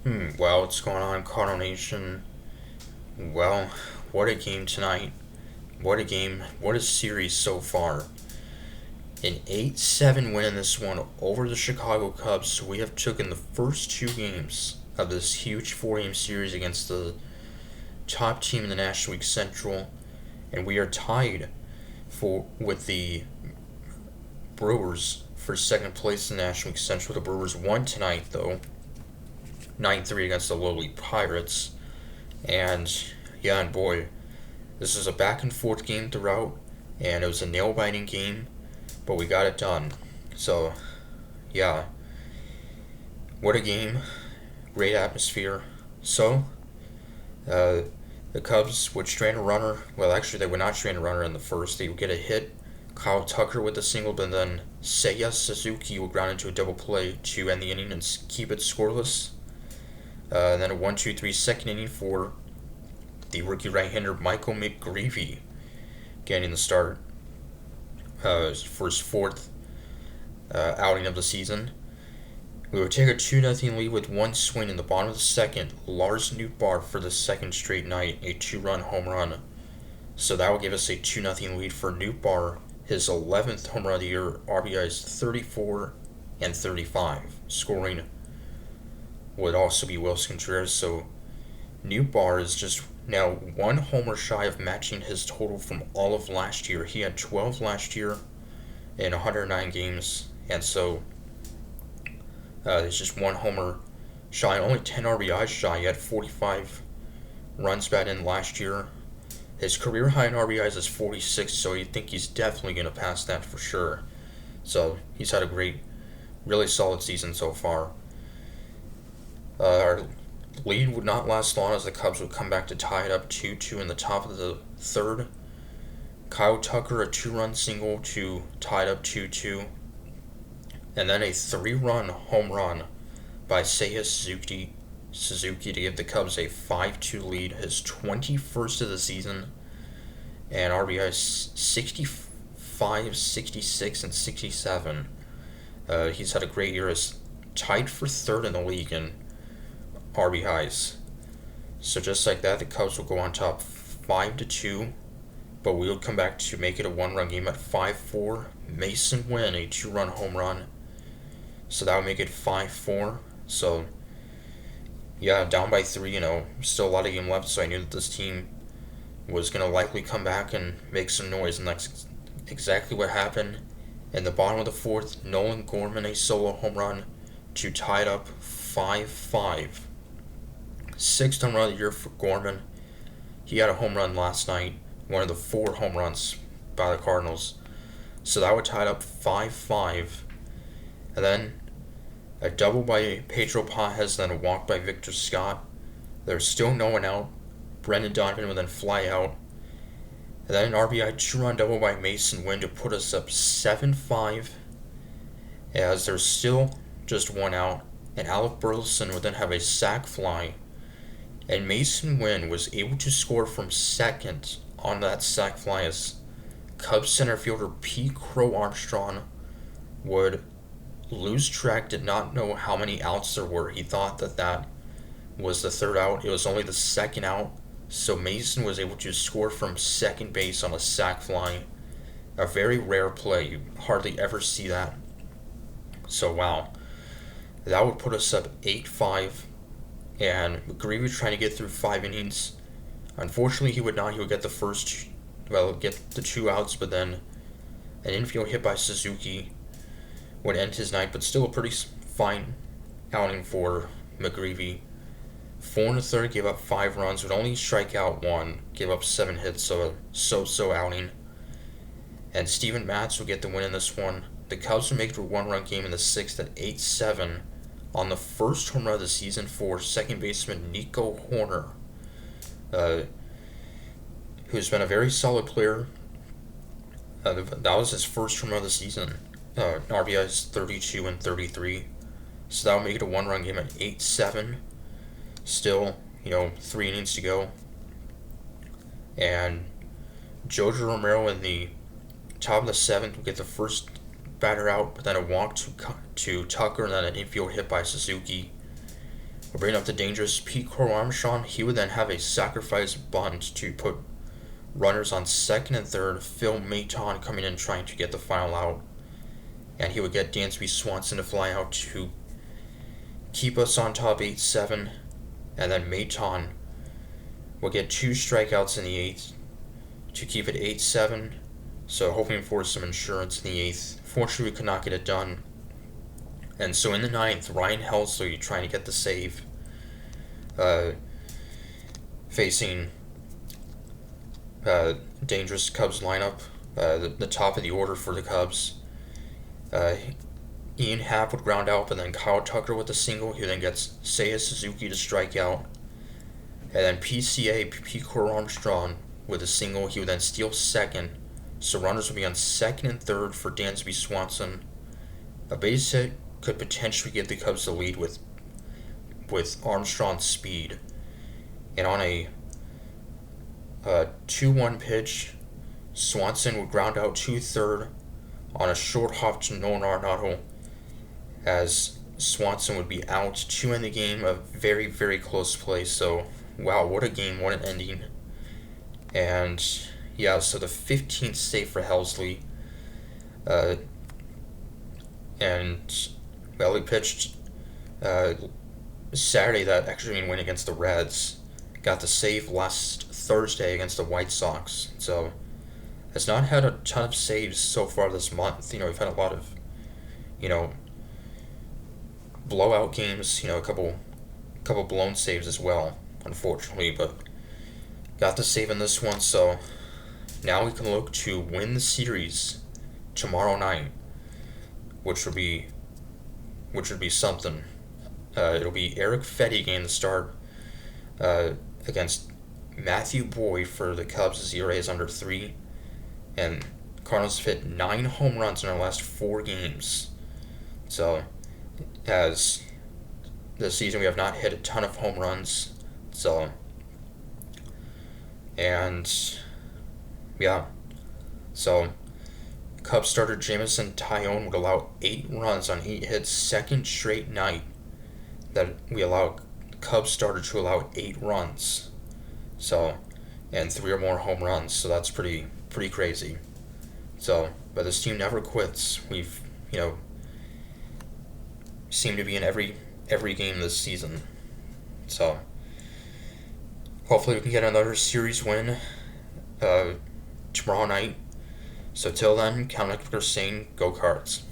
Well, what's going on, Cardinal Nation? Well, what a game tonight. What a game. What a series so far. An 8-7 win in this one over the Chicago Cubs. So we have taken the first two games of this huge four-game series against the top team in the National League Central. And we are tied with the Brewers for second place in the National League Central. The Brewers won tonight, though. 9-3 against the lowly Pirates. And yeah, and boy, this is a back and forth game throughout, and it was a nail biting game, but we got it done. So, yeah, what a game. Great atmosphere. So, uh, the Cubs would strand a runner. Well, actually, they would not strand a runner in the first. They would get a hit. Kyle Tucker with a single, but then Seiya Suzuki would ground into a double play to end the inning and keep it scoreless. And then a 1-2-3 second inning for the rookie right-hander Michael McGreevy getting the start for his fourth outing of the season. We would take a 2-0 lead with one swing in the bottom of the second. Lars Nootbaar for the second straight night, a two-run home run. So that would give us a 2-0 lead for Nootbaar, his 11th home run of the year, RBIs 34 and 35. Scoring would also be Wilson Contreras, so Nootbaar is just now one homer shy of matching his total from all of last year. He had 12 last year in 109 games, and so it's just one homer shy, only 10 RBIs shy. He had 45 runs batted in last year. His career high in RBIs is 46, so you think he's definitely going to pass that for sure. So he's had a great, really solid season so far. Our lead would not last long as the Cubs would come back to tie it up 2-2 in the top of the third. Kyle Tucker, a two-run single to tie it up 2-2. And then a three-run home run by Seiya Suzuki to give the Cubs a 5-2 lead, his 21st of the season. And RBI 65, 66, and 67. He's had a great year, is tied for third in the league in RBIs. So just like that, the Cubs will go on top 5-2, but we would come back to make it a one-run game at 5-4. Mason Wynn, a two-run home run. So that would make it 5-4. So yeah, down by 3, still a lot of game left, so I knew that this team was going to likely come back and make some noise, and that's exactly what happened. In the bottom of the fourth, Nolan Gorman, a solo home run to tie it up 5-5. Sixth home run of the year for Gorman. He had a home run last night, one of the 4 home runs by the Cardinals. So that would tie it up 5-5. And then a double by Pedro Pajes, then a walk by Victor Scott. There's still no one out. Brendan Donovan would then fly out. And then an RBI two-run double by Mason Wynn to put us up 7-5. As there's still just one out. And Alec Burleson would then have a sac fly. And Mason Wynn was able to score from second on that sac fly as Cubs center fielder P. Crow Armstrong would lose track, did not know how many outs there were. He thought that was the third out. It was only the second out. So Mason was able to score from second base on a sac fly. A very rare play. You hardly ever see that. So wow. That would put us up 8-5. And McGreevy was trying to get through 5 innings. Unfortunately, he would not. He would get get the 2 outs, but then an infield hit by Suzuki would end his night, but still a pretty fine outing for McGreevy. 4 1/3, gave up 5 runs, would only strike out 1, gave up 7 hits, so a so-so outing. And Steven Matz would get the win in this one. The Cubs would make it a one-run game in the 6th at 8-7 on the first home run of the season for second baseman Nico Horner, who's been a very solid player. That was his first home run of the season. RBIs 32 and 33. So that would make it a one-run game at 8-7. Still, 3 innings to go. And Jojo Romero in the top of the 7th will get the first batter out, but then a walk to Tucker, and then an infield hit by Suzuki We're bringing up the dangerous Pete Crow Armstrong. He would then have a sacrifice bunt to put runners on second and third. Phil Maton coming in trying to get the final out. And he would get Dansby Swanson to fly out to keep us on top 8-7. And then Maton will get 2 strikeouts in the 8th to keep it 8-7. So hoping for some insurance in the 8th. Fortunately, we could not get it done. And so in the 9th, Ryan Helsley trying to get the save, facing dangerous Cubs lineup, the top of the order for the Cubs. Ian Happ would ground out, but then Kyle Tucker with a single. He then gets Seiya Suzuki to strike out. And then PCA, Pete Crow Armstrong, with a single. He would then steal second. So runners will be on second and third for Dansby Swanson. A base hit could potentially give the Cubs the lead with Armstrong's speed. And on a 2-1 pitch, Swanson would ground out to third on a short hop to Nolan Arenado, as Swanson would be out to end the game. A very, very close play. So, wow, what a game, what an ending. And, yeah, so the 15th save for Helsley. And, well, he pitched Saturday that extra inning win against the Reds. Got the save last Thursday against the White Sox. So, has not had a ton of saves so far this month. We've had a lot of, blowout games. A couple blown saves as well, unfortunately. But got the save in this one. So now we can look to win the series tomorrow night, which would be something. It'll be Eric Fetty getting the start against Matthew Boyd for the Cubs. His ERA is under 3. And Cardinals have hit 9 home runs in our last 4 games. So, as this season, we have not hit a ton of home runs. So, and, yeah. So, Cubs starter Jameson Taillon would allow 8 runs on 8 hits, second straight night that we allow Cubs starter to allow 8 runs. So, and 3 or more home runs. So that's pretty crazy. So, but this team never quits. We've, seem to be in every game this season. So, hopefully we can get another series win tomorrow night. So till then, Count Eckler saying, go Cards.